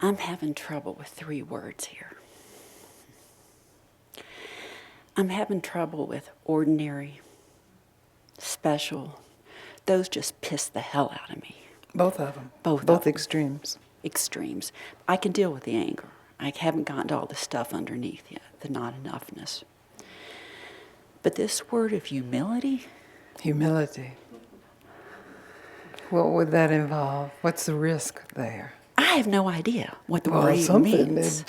I'm having trouble with 3 words here. I'm having trouble with ordinary, special. Those just piss the hell out of me. Both of them. Both Both extremes. Extremes. I can deal with the anger. I haven't gotten to all the stuff underneath yet, the not enoughness. But this word of humility? Humility. What would that involve? What's the risk there? I have no idea what the word even means.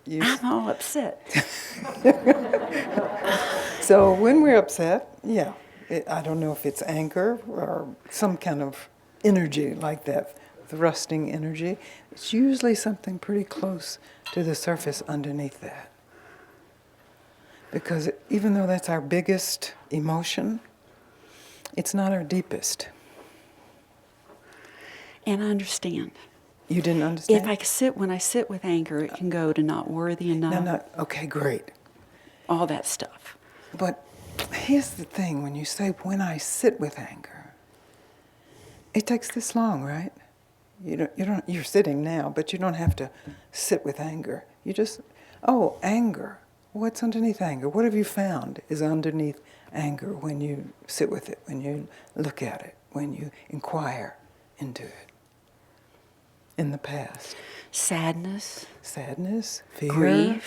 I'm all upset. So when we're upset, I don't know if it's anger or some kind of energy like that, thrusting energy. It's usually something pretty close to the surface underneath that. Because even though that's our biggest emotion, it's not our deepest. And I understand. You didn't understand? When I sit with anger, it can go to not worthy enough. No, okay, great. All that stuff. But here's the thing, when you say, when I sit with anger, it takes this long, right? You're sitting now, but you don't have to sit with anger. You just, anger. What's underneath anger? What have you found is underneath anger when you sit with it, when you look at it, when you inquire into it? In the past. Sadness, fear.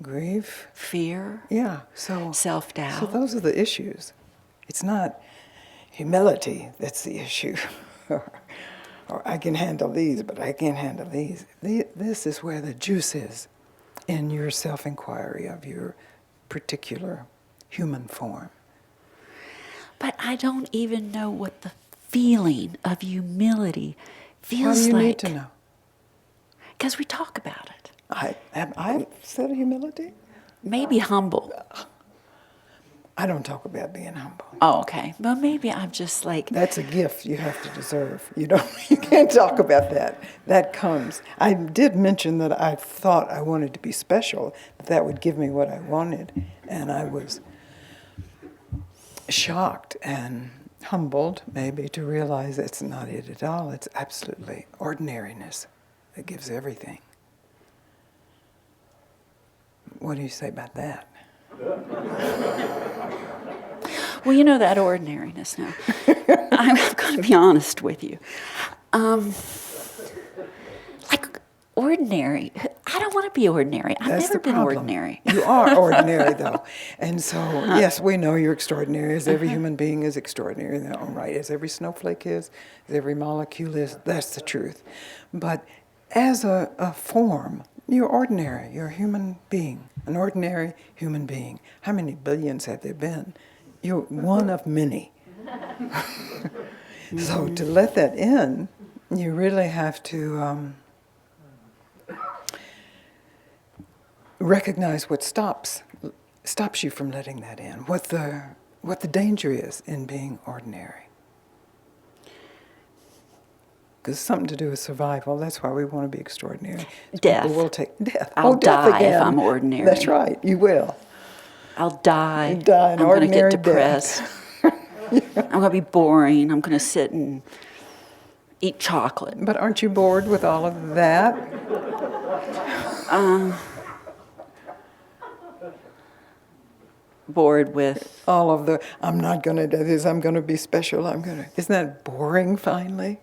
Grief. Fear. Yeah. So self-doubt. So those are the issues. It's not humility that's the issue. or I can handle these, but I can't handle these. This is where the juice is in your self-inquiry of your particular human form. But I don't even know what the feeling of humility feels like. Why do you need to know? Because we talk about it. I said humility? Maybe humble. I don't talk about being humble. Oh, okay. Well, maybe I'm just like... That's a gift you have to deserve. You can't talk about that. That comes. I did mention that I thought I wanted to be special, that would give me what I wanted. And I was shocked and humbled, maybe, to realize it's not it at all. It's absolutely ordinariness that gives everything. What do you say about that? Well, you know that ordinariness now. I'm going to be honest with you. Like ordinary, I don't want to be ordinary. I've never been ordinary. You are ordinary, though. And so, yes, we know you're extraordinary, as every human being is extraordinary in their own right, as every snowflake is, as every molecule is. That's the truth. But as a form, you're ordinary. You're a human being, an ordinary human being. How many billions have there been? You're one of many. So to let that in, you really have to recognize what stops you from letting that in, what the danger is in being ordinary. Because it's something to do with survival. That's why we want to be extraordinary. Death. People will take death. I'll die again. if I'm ordinary. That's right. You will. I'll die. You die an I'm going to get ordinary depressed. I'm going to be boring. I'm going to sit and eat chocolate. But aren't you bored with all of that? Bored with all of the, I'm not going to do this, I'm going to be special, isn't that boring finally?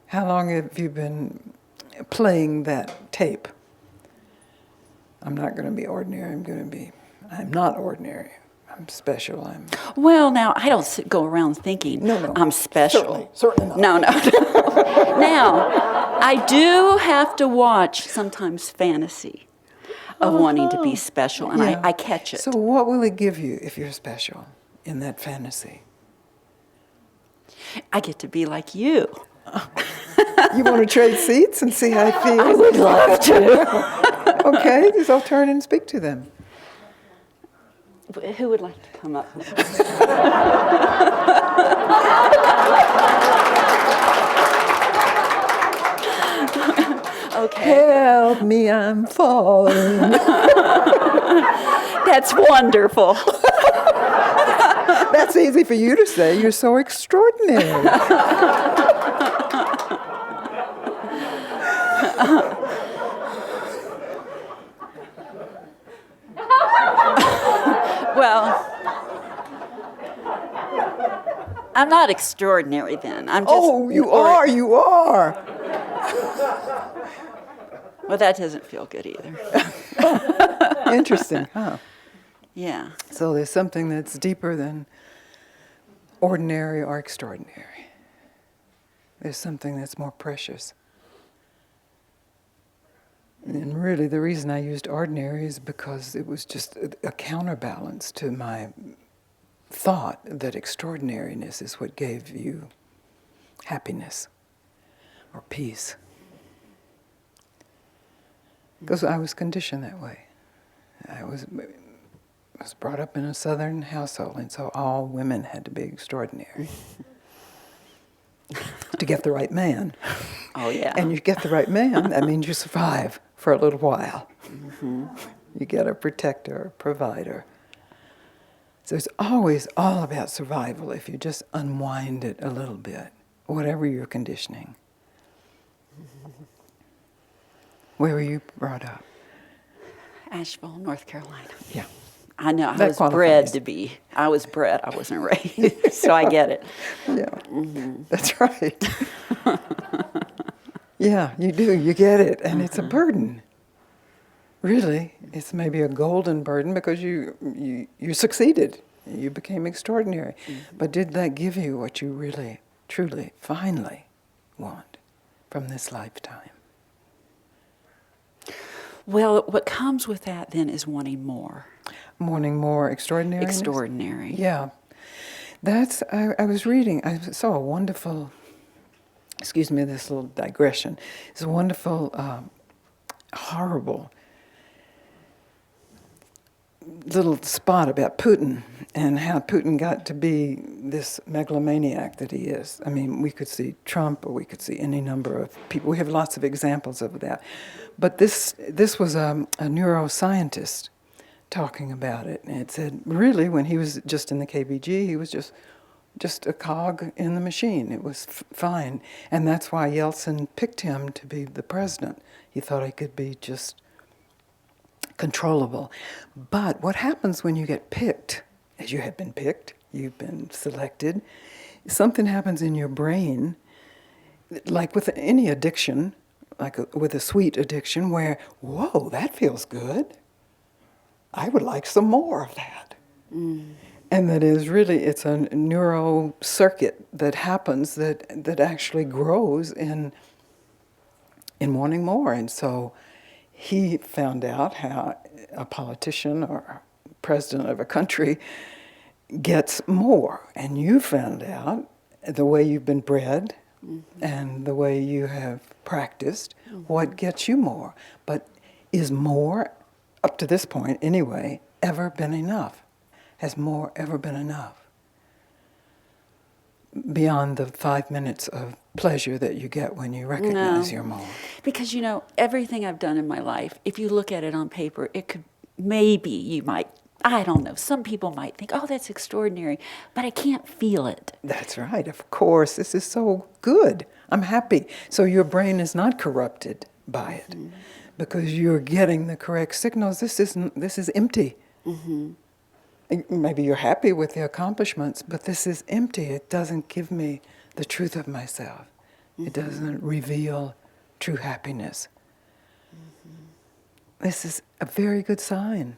How long have you been playing that tape? I'm not going to be ordinary, I'm not ordinary. I'm special. Well, now, I don't go around thinking no. I'm special. Certainly not. No. Now, I do have to watch sometimes fantasy of wanting to be special, and I catch it. So what will it give you if you're special in that fantasy? I get to be like you. You want to trade seats and see how it feels? I would love to. Okay, so I'll turn and speak to them. Who would like to come up? Okay. Help me, I'm falling. That's wonderful. That's easy for you to say. You're so extraordinary. Well, I'm not extraordinary then. I'm just. Oh, you are, you are. Well, that doesn't feel good either. Interesting, huh? Yeah. So there's something that's deeper than ordinary or extraordinary. There's something that's more precious. And really, the reason I used ordinary is because it was just a counterbalance to my thought that extraordinariness is what gave you happiness or peace. Because I was conditioned that way. I was brought up in a Southern household, and so all women had to be extraordinary to get the right man. Oh, yeah. And you get the right man, that means you survive for a little while. Mm-hmm. You get a protector, a provider. So it's always all about survival if you just unwind it a little bit, whatever your conditioning. Where were you brought up? Asheville, North Carolina. Yeah. I know. I That was qualifies. bred to be. I was bred. I wasn't raised. So I get it. Yeah, Mm-hmm. that's right. Yeah, you do. You get it. And it's a burden. Really, it's maybe a golden burden because you succeeded. You became extraordinary. Mm-hmm. But did that give you what you really, truly, finally want from this lifetime? Well, what comes with that then is wanting more. Wanting more extraordinary? Extraordinary. Yeah. I was reading, I saw a wonderful, excuse me, this little digression. It's a wonderful, horrible little spot about Putin and how Putin got to be this megalomaniac that he is. I mean, we could see Trump or we could see any number of people. We have lots of examples of that. But this was a neuroscientist talking about it. And it said, really, when he was just in the KBG, he was just a cog in the machine. It was fine. And that's why Yeltsin picked him to be the president. He thought he could be just controllable. But what happens when you get picked, as you have been picked, you've been selected, something happens in your brain, like with any addiction, with a sweet addiction, where, whoa, that feels good. I would like some more of that. Mm. And that is really, it's a neuro circuit that happens that actually grows in wanting more. And so he found out how a politician or president of a country gets more. And you found out the way you've been bred and the way you have practiced what gets you more. But is more, up to this point anyway, ever been enough? Has more ever been enough? Beyond the 5 minutes of pleasure that you get when you recognize your more. Because, everything I've done in my life, if you look at it on paper, it could, you might, I don't know, some people might think, oh, that's extraordinary, but I can't feel it. That's right, of course. This is so good. I'm happy. So your brain is not corrupted by it because you're getting the correct signals. This is empty. Mm-hmm. Maybe you're happy with the accomplishments, but this is empty. It doesn't give me the truth of myself. Mm-hmm. It doesn't reveal true happiness. Mm-hmm. This is a very good sign.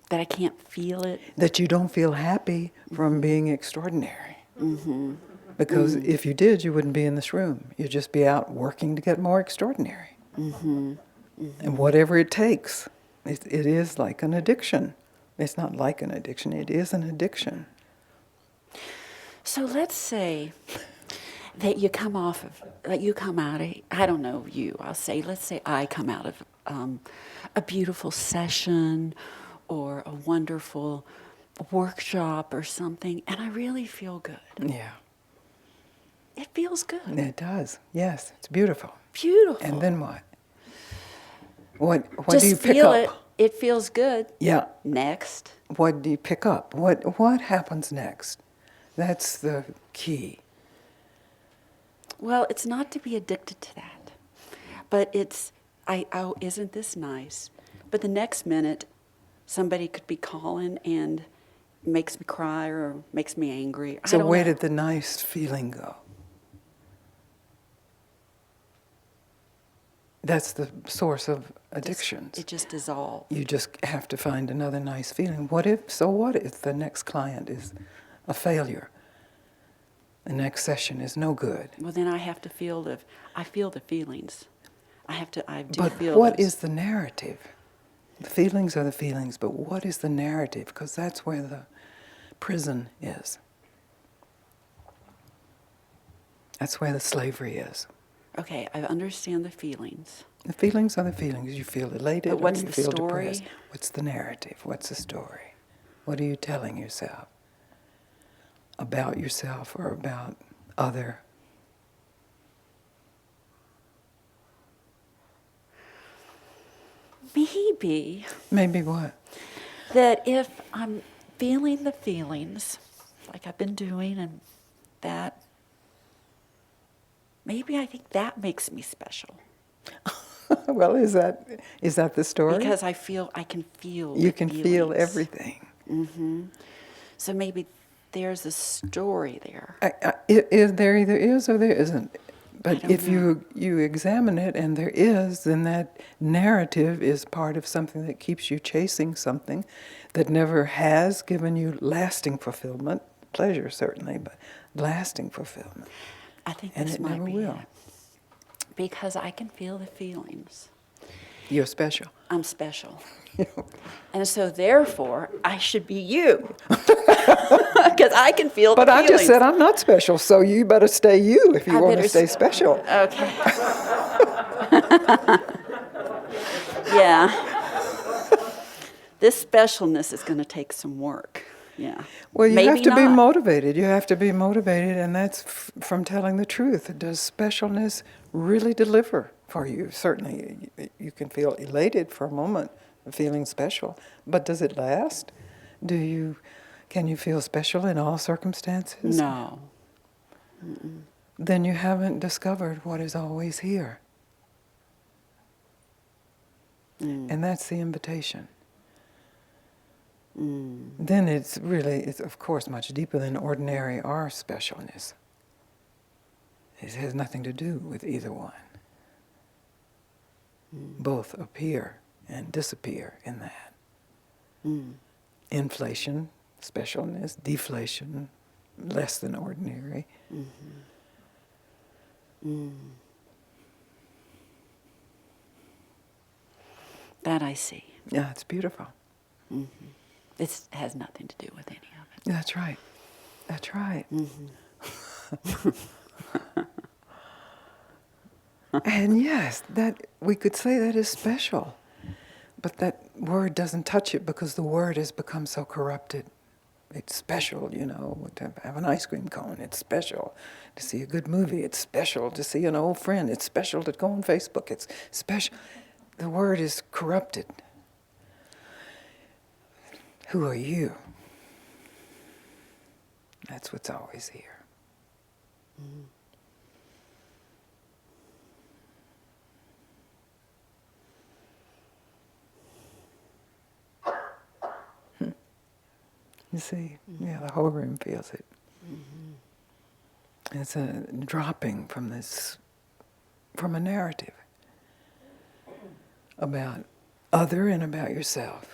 That I can't feel it. That you don't feel happy from being extraordinary. Mm-hmm. Because if you did, you wouldn't be in this room. You'd just be out working to get more extraordinary. Mm-hmm. Mm-hmm. And whatever it takes, it is like an addiction. It's not like an addiction, it is an addiction. So let's say that you come out of, I don't know you, let's say I come out of a beautiful session or a wonderful workshop or something, and I really feel good. Yeah. It feels good. It does, yes, it's beautiful. Beautiful. And then what? What Just do you pick feel up? it. It feels good. Yeah. Next. What do you pick up? What happens next? That's the key. Well, it's not to be addicted to that, But oh, isn't this nice? But the next minute, somebody could be calling and makes me cry or makes me angry. I So don't where know. did the nice feeling go? That's the source of addictions. It just dissolved. You just have to find another nice feeling. What if the next client is a failure? The next session is no good. Well, then I have to I feel the feelings. I do But feel what those. is the narrative? The feelings are the feelings, but what is the narrative? Because that's where the prison is. That's where the slavery is. Okay, I understand the feelings. The feelings are the feelings. You feel elated But what's or you the feel story? depressed. What's the narrative? What's the story? What are you telling yourself about yourself or about other? Maybe what? That if I'm feeling the feelings, like I've been doing, and that, maybe I think that makes me special. Well, is that the story? Because I can feel you the can feelings. feel everything. So maybe there's a story there. There either is or there isn't. But don't if know. you examine it and there is, then that narrative is part of something that keeps you chasing something that never has given you lasting fulfillment. Pleasure, certainly, but lasting fulfillment. I think And this it might never be will. it. Because I can feel the feelings. You're special. I'm special. And so therefore, I should be you. Because I can feel But the I feelings. just said I'm not special, so you better stay you if you I want to better stay s- special. Okay. Yeah. This specialness is going to take some work. Yeah. Well, you Maybe have to be not. motivated. You have to be motivated, and that's from telling the truth. Does specialness really deliver for you? Certainly, you can feel elated for a moment, feeling special, but does it last? Can you feel special in all circumstances? No. Then you haven't discovered what is always here. And that's the invitation. Then it's of course much deeper than ordinary or specialness. It has nothing to do with either one. Both appear and disappear in that. Inflation, specialness; deflation, less than ordinary. That I see. Yeah, it's beautiful. This has nothing to do with any of it. That's right. That's right. And yes, that we could say that is special, but that word doesn't touch it because the word has become so corrupted. It's special, to have an ice cream cone. It's special to see a good movie. It's special to see an old friend. It's special to go on Facebook. It's special. The word is corrupted. Who are you? That's what's always here. You see, yeah, the whole room feels it. It's a dropping from a narrative about other and about yourself,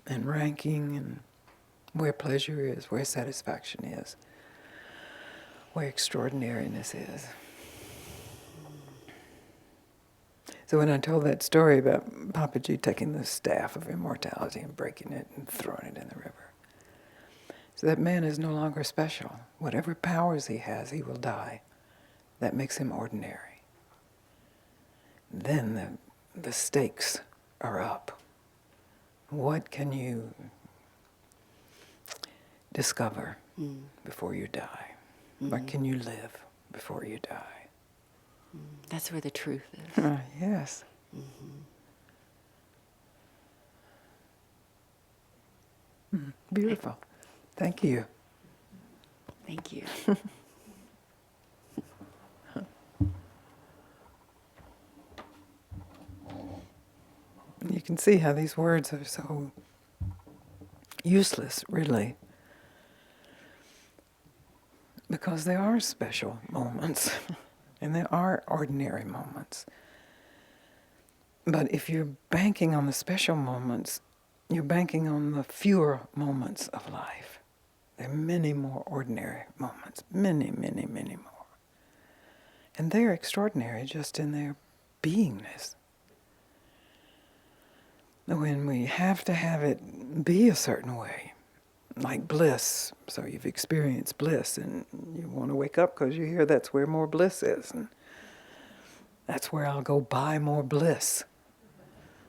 and ranking, and where pleasure is, where satisfaction is, where extraordinariness is. So when I told that story about Papaji taking the staff of immortality and breaking it and throwing it in the river, so that man is no longer special. Whatever powers he has, he will die. That makes him ordinary. Then the stakes are up. What can you discover before you die? What can you live before you die? That's where the truth is. Yes. Beautiful. Thank you. Thank you. can see how these words are so useless, really, because they are special moments, and they are ordinary moments. But if you're banking on the special moments, you're banking on the fewer moments of life. There are many more ordinary moments, many, many, many more. And they're extraordinary just in their beingness. When we have to have it be a certain way, like bliss, so you've experienced bliss and you want to wake up because you hear that's where more bliss is. And that's where I'll go buy more bliss,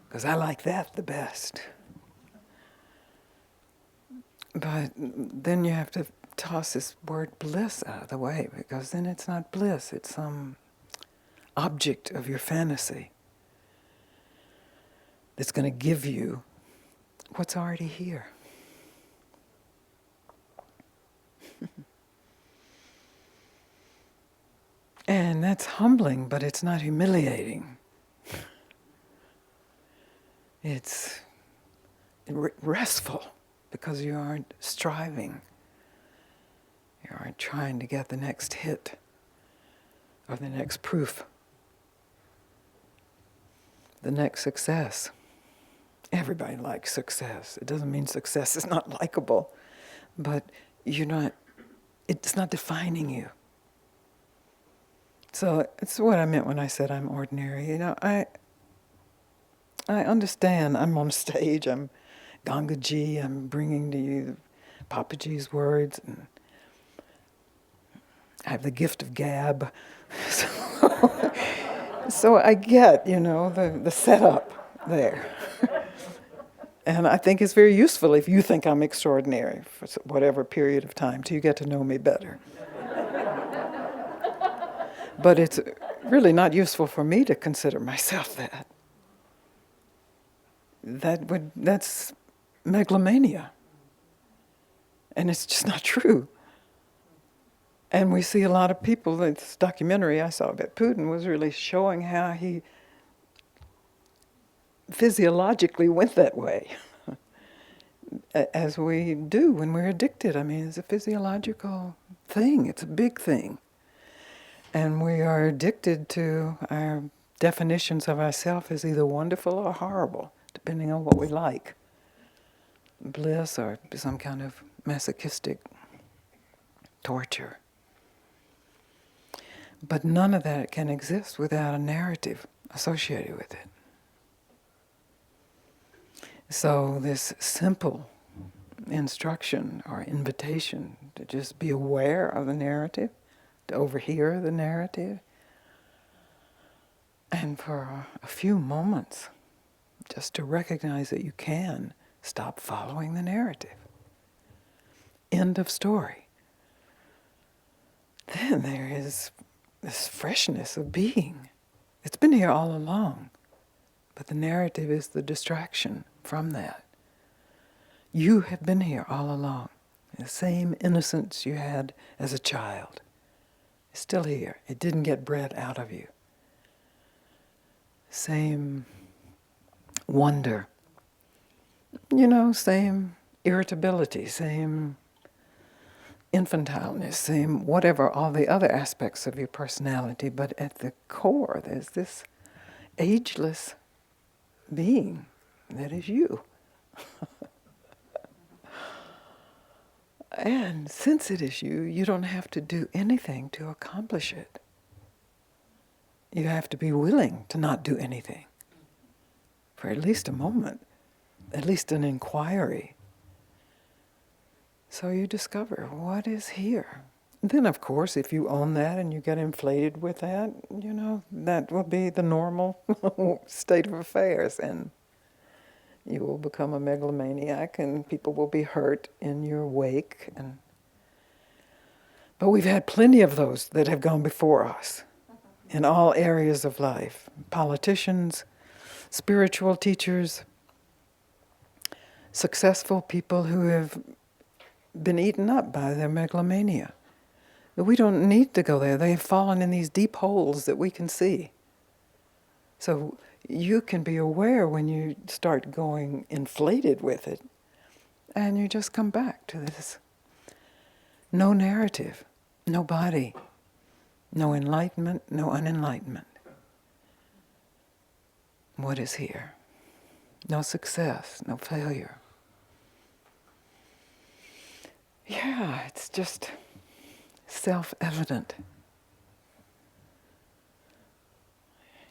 because I like that the best. But then you have to toss this word bliss out of the way, because then it's not bliss, it's some object of your fantasy that's going to give you what's already here. And that's humbling, but it's not humiliating. It's restful, because you aren't striving. You aren't trying to get the next hit or the next proof, the next success. Everybody likes success. It doesn't mean success is not likable, but it's not defining you. So it's what I meant when I said I'm ordinary. I understand I'm on stage, I'm Gangaji, I'm bringing to you Papaji's words, and I have the gift of gab. So I get, the setup there. And I think it's very useful if you think I'm extraordinary for whatever period of time till you get to know me better. But it's really not useful for me to consider myself that. That's megalomania. And it's just not true. And we see a lot of people, this documentary I saw about Putin was really showing how he physiologically went that way, as we do when we're addicted. I mean, it's a physiological thing, it's a big thing. And we are addicted to our definitions of ourselves as either wonderful or horrible, depending on what we like. Bliss or some kind of masochistic torture. But none of that can exist without a narrative associated with it. So this simple instruction or invitation to just be aware of the narrative, to overhear the narrative, and for a few moments just to recognize that you can stop following the narrative. End of story. Then there is this freshness of being. It's been here all along, but the narrative is the distraction from that. You have been here all along. The same innocence you had as a child is still here. It didn't get bred out of you. Same wonder, same irritability, same infantileness, same whatever, all the other aspects of your personality, but at the core there's this ageless being that is you. And since it is you, you don't have to do anything to accomplish it. You have to be willing to not do anything for at least a moment, at least an inquiry. So you discover what is here. Then, of course, if you own that and you get inflated with that, that will be the normal state of affairs, and you will become a megalomaniac, and people will be hurt in your wake. But we've had plenty of those that have gone before us in all areas of life. Politicians, spiritual teachers, successful people who have been eaten up by their megalomania. But we don't need to go there. They have fallen in these deep holes that we can see. So you can be aware when you start going inflated with it, and you just come back to this. No narrative, no body, no enlightenment, no unenlightenment. What is here? No success, no failure. Yeah, it's just self-evident.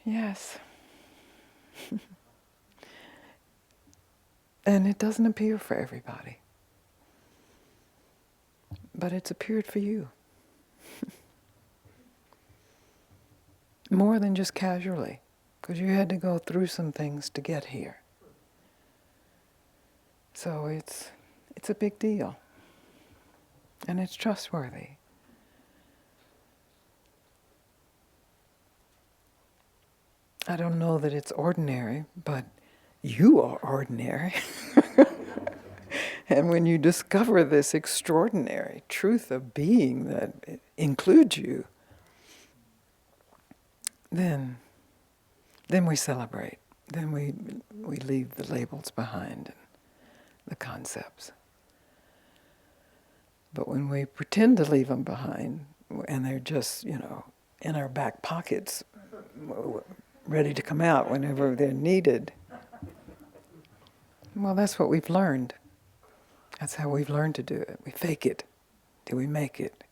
Yes. And it doesn't appear for everybody. But it's appeared for you. More than just casually, because you had to go through some things to get here. So it's a big deal. And it's trustworthy. I don't know that it's ordinary, but you are ordinary. And when you discover this extraordinary truth of being that includes you, then we celebrate. Then we leave the labels behind and the concepts. But when we pretend to leave them behind, and they're just, in our back pockets, ready to come out whenever they're needed, well, that's what we've learned. That's how we've learned to do it. We fake it till we make it.